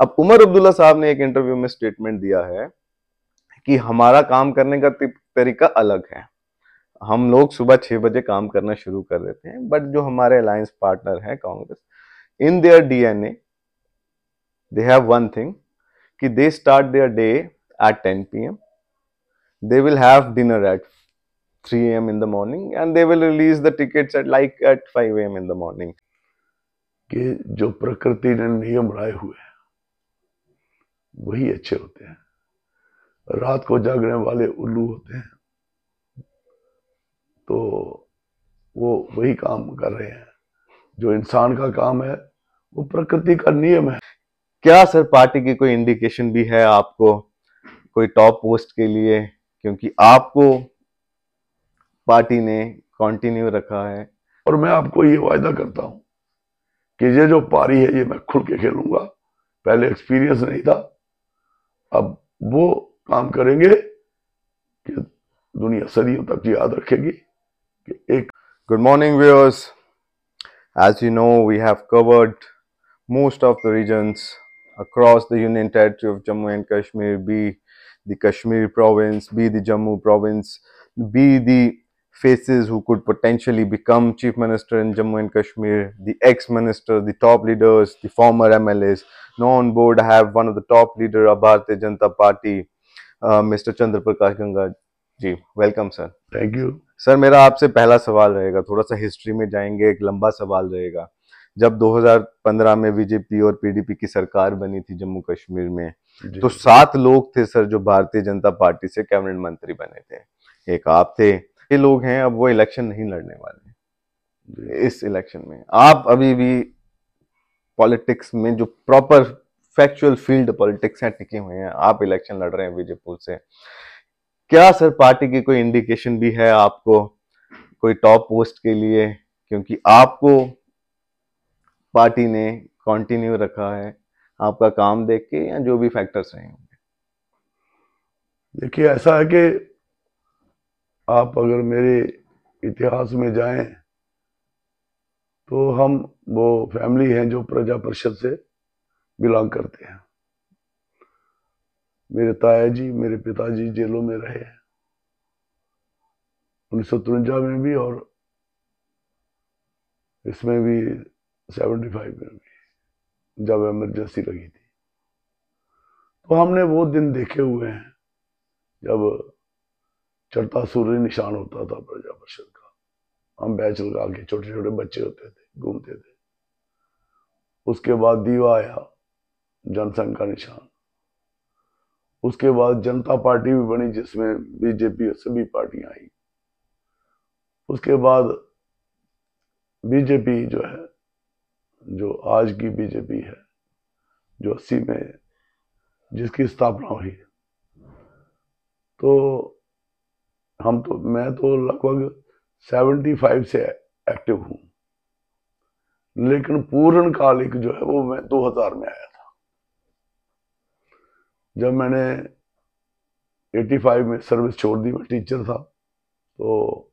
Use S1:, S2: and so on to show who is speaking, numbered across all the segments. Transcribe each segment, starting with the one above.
S1: अब उमर अब्दुल्ला साहब ने एक इंटरव्यू में स्टेटमेंट दिया है कि हमारा काम करने का तरीका अलग है। हम लोग सुबह 6 बजे काम करना शुरू कर देते हैं, बट जो हमारे अलायंस पार्टनर है Congress, in their DNA they have one thing कि they start their day at 10 PM, they will have dinner at 3 AM in the morning and they will release the tickets at 5 AM in the morning.
S2: कि जो प्रकृति ने नियम बनाए हुए हैं वही अच्छे होते हैं। रात को जागने वाले उल्लू होते हैं, तो वो वही काम कर रहे हैं। जो इंसान का काम है वो प्रकृति का नियम है।
S1: क्या सर पार्टी की कोई इंडिकेशन भी है आपको कोई टॉप पोस्ट के लिए, क्योंकि आपको पार्टी ने कंटिन्यू रखा है?
S2: और मैं आपको ये वायदा करता हूं कि ये जो पारी है ये मैं खुल के खेलूंगा। पहले एक्सपीरियंस नहीं था, अब वो काम करेंगे कि दुनिया सदियों तक याद रखेगी कि एक।
S1: Good morning viewers, as you know we have covered most of the regions across the Union Territory of Jammu and Kashmir, be the Kashmir province, be the Jammu province, be the faces who could potentially become chief minister in Jammu and Kashmir, the ex-minister, the top leaders, the former MLAs. Now on board I have one of the top leader of Bharatiya Janata Party, Mr. Chandra Prakash Ganga ji. Welcome sir.
S2: Thank you
S1: sir. मेरा आपसे पहला सवाल रहेगा, थोड़ा सा history में जाएंगे, एक लंबा सवाल रहेगा। जब 2015 में बीजेपी और पीडीपी की सरकार बनी थी जम्मू कश्मीर में, तो 7 लोग थे सर जो भारतीय जनता पार्टी से कैबिनेट मंत्री बने थे। एक आप थे, ये लोग हैं, अब वो इलेक्शन नहीं लड़ने वाले। इस इलेक्शन में आप अभी भी पॉलिटिक्स में जो प्रॉपर फैक्चुअल फील्ड पॉलिटिक्स है टिके हुए हैं, आप इलेक्शन लड़ रहे हैं बीजेपी से। क्या सर पार्टी की कोई इंडिकेशन भी है आपको कोई टॉप पोस्ट के लिए, क्योंकि आपको पार्टी ने कंटिन्यू रखा है आपका काम देख के, या जो भी फैक्टर्स रहे होंगे?
S2: देखिए, ऐसा है कि आप अगर मेरे इतिहास में जाएं तो हम वो फैमिली हैं जो प्रजा परिषद से बिलोंग करते हैं। मेरे ताया जी, मेरे पिताजी जेलों में रहे हैं 1953 में भी, और इसमें भी 75 में भी, जब इमरजेंसी लगी थी। तो हमने वो दिन देखे हुए हैं जब चढ़ता सूर्य निशान होता था प्रजा परिषद का। हम बैच लगा के, छोटे छोटे बच्चे होते थे, घूमते थे। उसके बाद दीवा आया, जनसंघ का निशान। उसके बाद जनता पार्टी भी बनी जिसमें बीजेपी और सभी पार्टियां आई। उसके बाद बीजेपी जो है, जो आज की बीजेपी है, जो 80 में जिसकी स्थापना हुई, तो मैं तो लगभग 75 से एक्टिव हूं, लेकिन पूर्ण कालिक जो है वो मैं 2000 में आया था। जब मैंने 85 में सर्विस छोड़ दी, मैं टीचर था, तो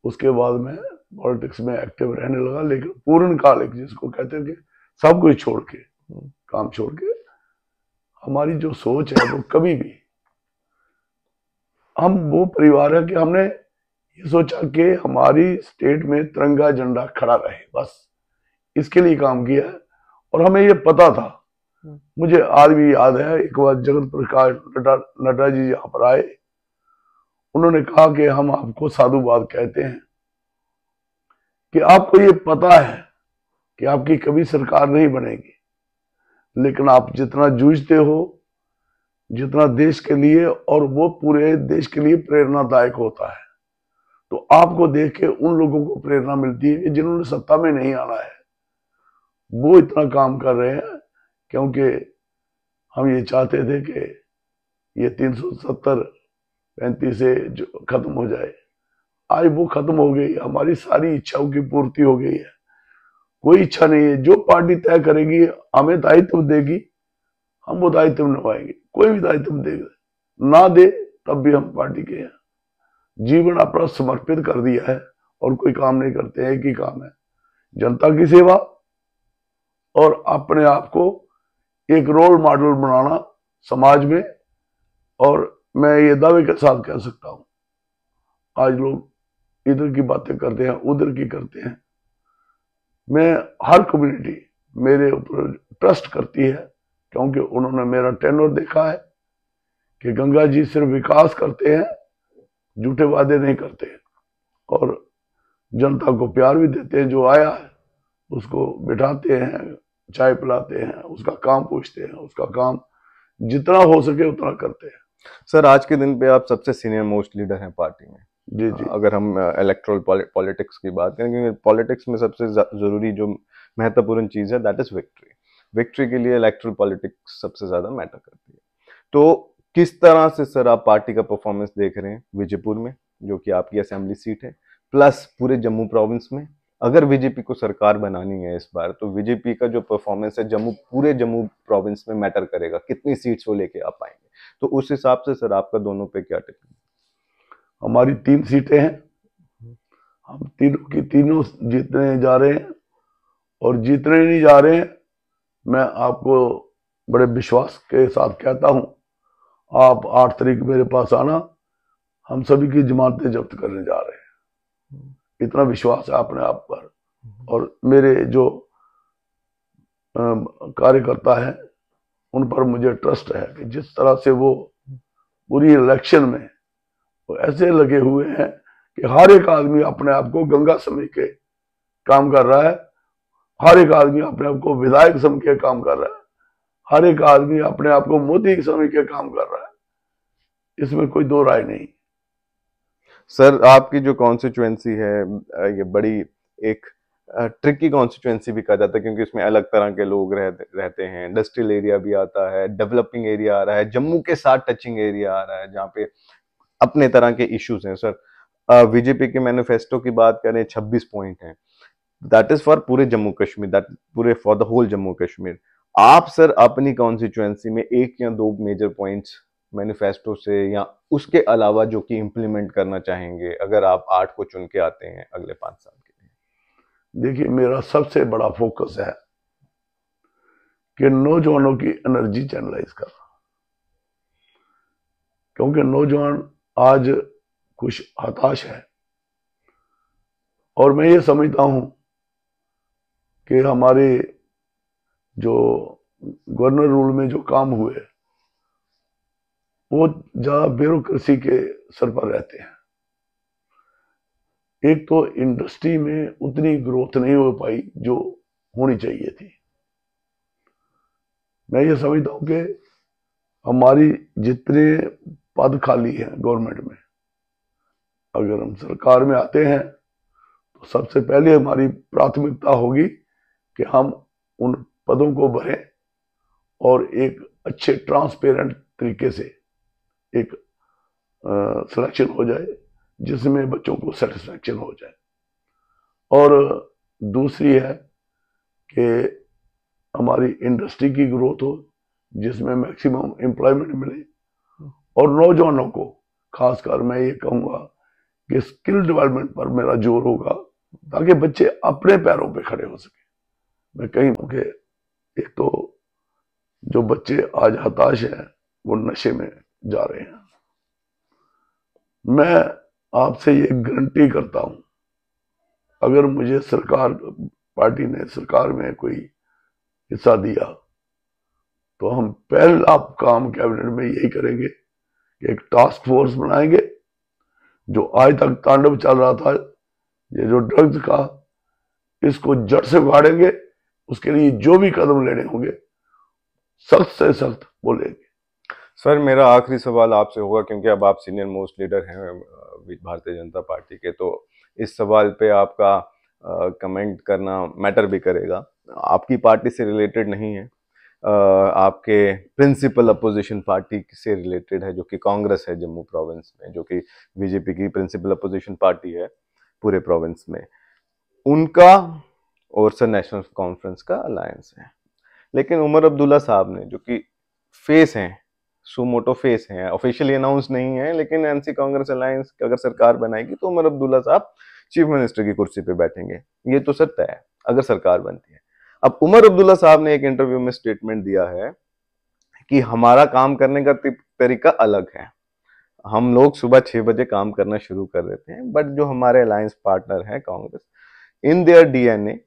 S2: उसके बाद मैं पॉलिटिक्स में एक्टिव रहने लगा। लेकिन पूर्ण कालिक जिसको कहते हैं कि सब कुछ छोड़ के, काम छोड़ के, हमारी जो सोच है वो कभी भी, हम वो परिवार है कि हमने ये सोचा कि हमारी स्टेट में तिरंगा झंडा खड़ा रहे, बस इसके लिए काम किया है। और हमें ये पता था, मुझे आज भी याद है, एक बार जगत प्रकाश नड्डा जी यहाँ पर आए, उन्होंने कहा कि हम आपको साधुवाद कहते हैं कि आपको ये पता है कि आपकी कभी सरकार नहीं बनेगी, लेकिन आप जितना जूझते हो, जितना देश के लिए, और वो पूरे देश के लिए प्रेरणादायक होता है, तो आपको देख के उन लोगों को प्रेरणा मिलती है जिन्होंने सत्ता में नहीं आना है। वो इतना काम कर रहे हैं क्योंकि हम ये चाहते थे कि ये 370-35 से जो खत्म हो जाए। आज वो खत्म हो गई, हमारी सारी इच्छाओं की पूर्ति हो गई है। कोई इच्छा नहीं है, जो पार्टी तय करेगी, हमें दायित्व देगी, हम वो दायित्व निभाएंगे। कोई भी दायित्व देगा ना दे, तब भी हम पार्टी के हैं। जीवन अपना समर्पित कर दिया है और कोई काम नहीं करते हैं। एक ही काम है, जनता की सेवा और अपने आप को एक रोल मॉडल बनाना समाज में। और मैं ये दावे के साथ कह सकता हूं, आज लोग इधर की बातें करते हैं, उधर की करते हैं, मैं हर कम्युनिटी मेरे ऊपर ट्रस्ट करती है, क्योंकि उन्होंने मेरा टेनर देखा है कि गंगा जी सिर्फ विकास करते हैं, झूठे वादे नहीं करते हैं, और जनता को प्यार भी देते हैं। जो आया है उसको बिठाते हैं, चाय पिलाते हैं, उसका काम पूछते हैं, उसका काम जितना हो सके उतना करते हैं।
S1: सर आज के दिन पे आप सबसे सीनियर मोस्ट लीडर हैं पार्टी में।
S2: जी जी।
S1: अगर हम इलेक्टोरल पॉलिटिक्स की बात करें, क्योंकि पॉलिटिक्स में सबसे जरूरी जो महत्वपूर्ण चीज है दैट इज विक्ट्री। विक्ट्री के लिए इलेक्टोरल पॉलिटिक्स सबसे ज्यादा मैटर करती है। तो किस तरह से सर आप पार्टी का परफॉर्मेंस देख रहे हैं विजयपुर में, जो कि आपकी असेंबली सीट है, प्लस पूरे जम्मू प्रोविंस में? अगर बीजेपी को सरकार बनानी है इस बार, तो बीजेपी का जो परफॉर्मेंस है पूरे जम्मू प्रोविंस में मैटर करेगा, कितनी सीट्स वो लेके आ पाएंगे। तो उस हिसाब से सर आपका दोनों पे क्या टिप्पणी?
S2: हमारी 3 सीटें हैं, हम तीनों की तीनों जीतने जा रहे हैं, और जीतने नहीं जा रहे हैं, मैं आपको बड़े विश्वास के साथ कहता हूं, आप 8 तारीख मेरे पास आना, हम सभी की जमानतें जब्त करने जा रहे हैं। इतना विश्वास है अपने आप पर, और मेरे जो कार्यकर्ता हैं उन पर मुझे ट्रस्ट है कि जिस तरह से वो पूरी इलेक्शन में वो ऐसे लगे हुए हैं कि हर एक आदमी अपने आप को गंगा समझ के काम कर रहा है, हर एक आदमी अपने आप को विधायक समझ के काम कर रहा है, हर एक आदमी अपने आप को मोदी समझ के काम कर रहा है, इसमें कोई दो राय नहीं।
S1: सर आपकी जो कॉन्स्टिट्यूएंसी है ये बड़ी एक ट्रिकी कॉन्स्टिट्यूएंसी भी कहा जाता है, क्योंकि इसमें अलग तरह के लोग रहते हैं। इंडस्ट्रियल एरिया भी आता है, डेवलपिंग एरिया आ रहा है, जम्मू के साथ टचिंग एरिया आ रहा है, जहाँ पे अपने तरह के इश्यूज हैं। सर बीजेपी के मैनिफेस्टो की बात करें, 26 पॉइंट हैं, दैट इज फॉर पूरे जम्मू कश्मीर, दैट पूरे for the whole Jammu Kashmir. आप सर अपनी कॉन्स्टिट्यूएंसी में 1 या 2 मेजर पॉइंट्स मैनिफेस्टो से या उसके अलावा जो कि इंप्लीमेंट करना चाहेंगे, अगर आप 8 को चुन के आते हैं अगले 5 साल के लिए?
S2: देखिए, मेरा सबसे बड़ा फोकस है कि नौजवानों की एनर्जी चैनलाइज करना, क्योंकि नौजवान आज कुछ हताश है, और मैं ये समझता हूं कि हमारे जो गवर्नर रूल में जो काम हुए वो ज्यादा ब्यूरोक्रेसी के सर पर रहते हैं। एक तो इंडस्ट्री में उतनी ग्रोथ नहीं हो पाई जो होनी चाहिए थी। मैं ये समझता हूं कि हमारी जितने पद खाली हैं गवर्नमेंट में, अगर हम सरकार में आते हैं तो सबसे पहले हमारी प्राथमिकता होगी कि हम उन पदों को भरें और एक अच्छे ट्रांसपेरेंट तरीके से एक सिलेक्शन हो जाए जिसमें बच्चों को सेटिस्फैक्शन हो जाए। और दूसरी है कि हमारी इंडस्ट्री की ग्रोथ हो जिसमें मैक्सिमम एम्प्लॉयमेंट मिले, और नौजवानों को खासकर मैं ये कहूँगा कि स्किल डेवलपमेंट पर मेरा जोर होगा, ताकि बच्चे अपने पैरों पे खड़े हो सके। मैं कहीं कि एक तो जो बच्चे आज हताश हैं वो नशे में जा रहे हैं। मैं आपसे ये गारंटी करता हूं, अगर मुझे सरकार पार्टी ने सरकार में कोई हिस्सा दिया तो हम पहला काम कैबिनेट में यही करेंगे कि एक टास्क फोर्स बनाएंगे। जो आज तक तांडव चल रहा था, ये जो ड्रग्स का, इसको जड़ से उखाड़ेंगे। उसके लिए जो भी कदम लेने होंगे सख्त से सख्त बोलेंगे।
S1: सर मेरा आखिरी सवाल आपसे होगा, क्योंकि अब आप सीनियर मोस्ट लीडर हैं भारतीय जनता पार्टी के, तो इस सवाल पे आपका कमेंट करना मैटर भी करेगा। आपकी पार्टी से रिलेटेड नहीं है, आपके प्रिंसिपल अपोजिशन पार्टी से रिलेटेड है, जो कि कांग्रेस है जम्मू प्रोविंस में, जो कि बीजेपी की प्रिंसिपल अपोजिशन पार्टी है पूरे प्रोविंस में। उनका और सर नेशनल कॉन्फ्रेंस का अलायंस है, लेकिन उमर अब्दुल्ला साहब ने, जो कि फेस हैं, सुमोटो फेस हैं, ऑफिशियली अनाउंस नहीं है, लेकिन एनसी कांग्रेस अलायंस अगर सरकार बनाएगी तो उमर अब्दुल्ला साहब चीफ मिनिस्टर की कुर्सी पे बैठेंगे, ये तो सर तय है अगर सरकार बनती है। अब उमर अब्दुल्ला साहब ने एक इंटरव्यू में स्टेटमेंट दिया है कि हमारा काम करने का तरीका अलग है। हम लोग सुबह 6 बजे काम करना शुरू कर देते हैं, बट जो हमारे अलायंस पार्टनर है Congress, in their DNA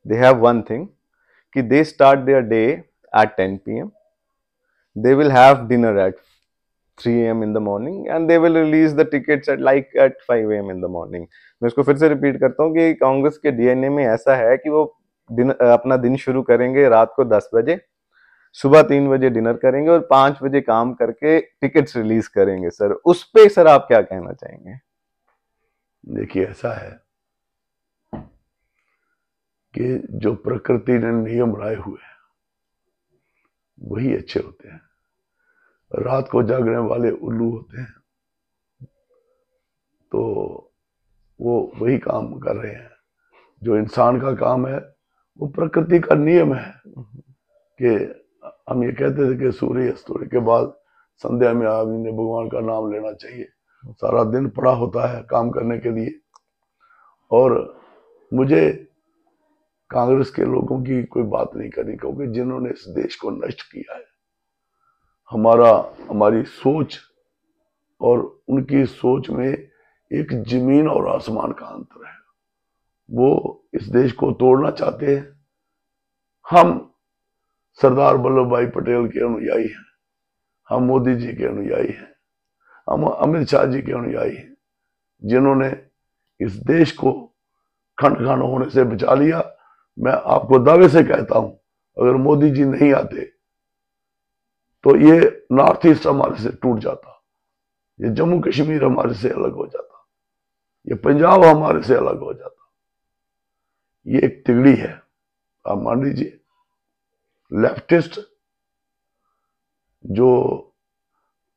S1: they have one thing कि they start their day at 10 PM, they will have dinner at 3 AM in the morning and they will release the tickets at 5 AM in the morning। मैं इसको फिर से repeat करता हूँ कि कांग्रेस के DNA में ऐसा है कि वो अपना दिन शुरू करेंगे रात को 10 बजे, सुबह 3 बजे डिनर करेंगे और 5 बजे काम करके टिकट्स रिलीज करेंगे। सर उस पे सर आप क्या कहना चाहेंगे?
S2: देखिए, ऐसा है कि जो प्रकृति ने नियम बनाए हुए हैं वही अच्छे होते हैं। रात को जागने वाले उल्लू होते हैं, तो वो वही काम कर रहे हैं। जो इंसान का काम है वो प्रकृति का नियम है कि हम ये कहते थे कि सूर्य अस्त होने के बाद संध्या में आदमी ने भगवान का नाम लेना चाहिए। सारा दिन पड़ा होता है काम करने के लिए। और मुझे कांग्रेस के लोगों की कोई बात नहीं करनी, क्योंकि जिन्होंने इस देश को नष्ट किया है, हमारी सोच और उनकी सोच में एक जमीन और आसमान का अंतर है। वो इस देश को तोड़ना चाहते हैं। हम सरदार वल्लभ भाई पटेल के अनुयायी हैं, हम मोदी जी के अनुयायी हैं, हम अमित शाह जी के अनुयायी हैं, जिन्होंने इस देश को खंड खंड होने से बचा लिया। मैं आपको दावे से कहता हूं, अगर मोदी जी नहीं आते तो ये नॉर्थ ईस्ट हमारे से टूट जाता, ये जम्मू कश्मीर हमारे से अलग हो जाता, ये पंजाब हमारे से अलग हो जाता। ये एक तिगड़ी है। आप मान लीजिए, लेफ्टिस्ट जो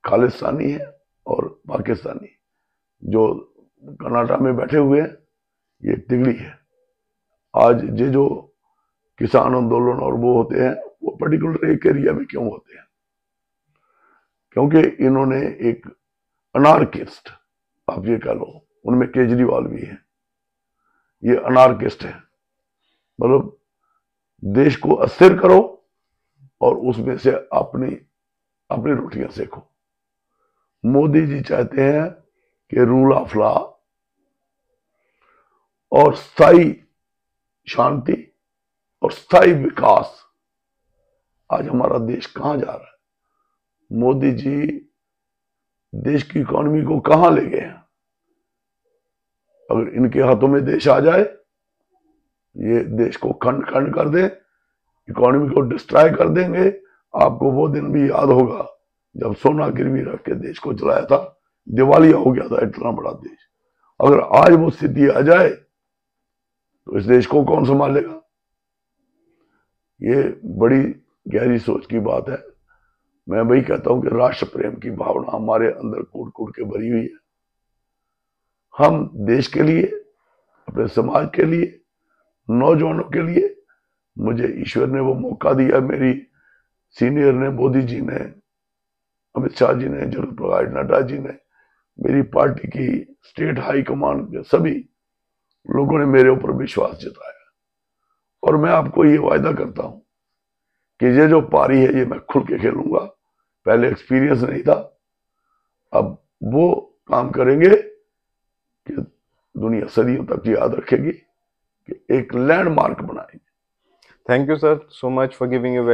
S2: खालिस्तानी है और पाकिस्तानी जो कर्नाटक में बैठे हुए हैं, ये एक तिगड़ी है। आज ये जो किसान आंदोलन और वो होते हैं, वो पर्टिकुलर एक एरिया में क्यों होते हैं? क्योंकि इन्होंने एक अनार्किस्ट, आप ये कह लो, उनमें केजरीवाल भी है, ये अनार्किस्ट है। मतलब देश को अस्थिर करो और उसमें से अपनी रोटियां सेको। मोदी जी चाहते हैं कि रूल ऑफ लॉ और स्थायी शांति और स्थायी विकास। आज हमारा देश कहां जा रहा है? मोदी जी देश की इकोनॉमी को कहां ले गए हैं? अगर इनके हाथों में देश आ जाए, ये देश को खंड खंड कर दे, इकोनॉमी को डिस्ट्रॉय कर देंगे। आपको वो दिन भी याद होगा जब सोना गिरवी रख के देश को चलाया था, दिवालिया हो गया था इतना बड़ा देश। अगर आज वो स्थिति आ जाए तो इस देश को कौन संभालेगा? ये बड़ी गहरी सोच की बात है। मैं वही कहता हूं कि राष्ट्र प्रेम की भावना हमारे अंदर कूट कूट के भरी हुई है। हम देश के लिए, अपने समाज के लिए, नौजवानों के लिए, मुझे ईश्वर ने वो मौका दिया, मेरी सीनियर ने, मोदी जी ने, अमित शाह जी ने, जगत प्रकाश नड्डा जी ने, मेरी पार्टी की स्टेट हाई कमान के सभी लोगों ने मेरे ऊपर विश्वास जताया। और मैं आपको ये वायदा करता हूं कि ये जो पारी है ये मैं खुल के खेलूंगा। पहले एक्सपीरियंस नहीं था, अब वो काम करेंगे कि दुनिया सदियों तक याद रखेगी, कि एक लैंडमार्क बनाएंगे।
S1: Thank you sir so much for giving you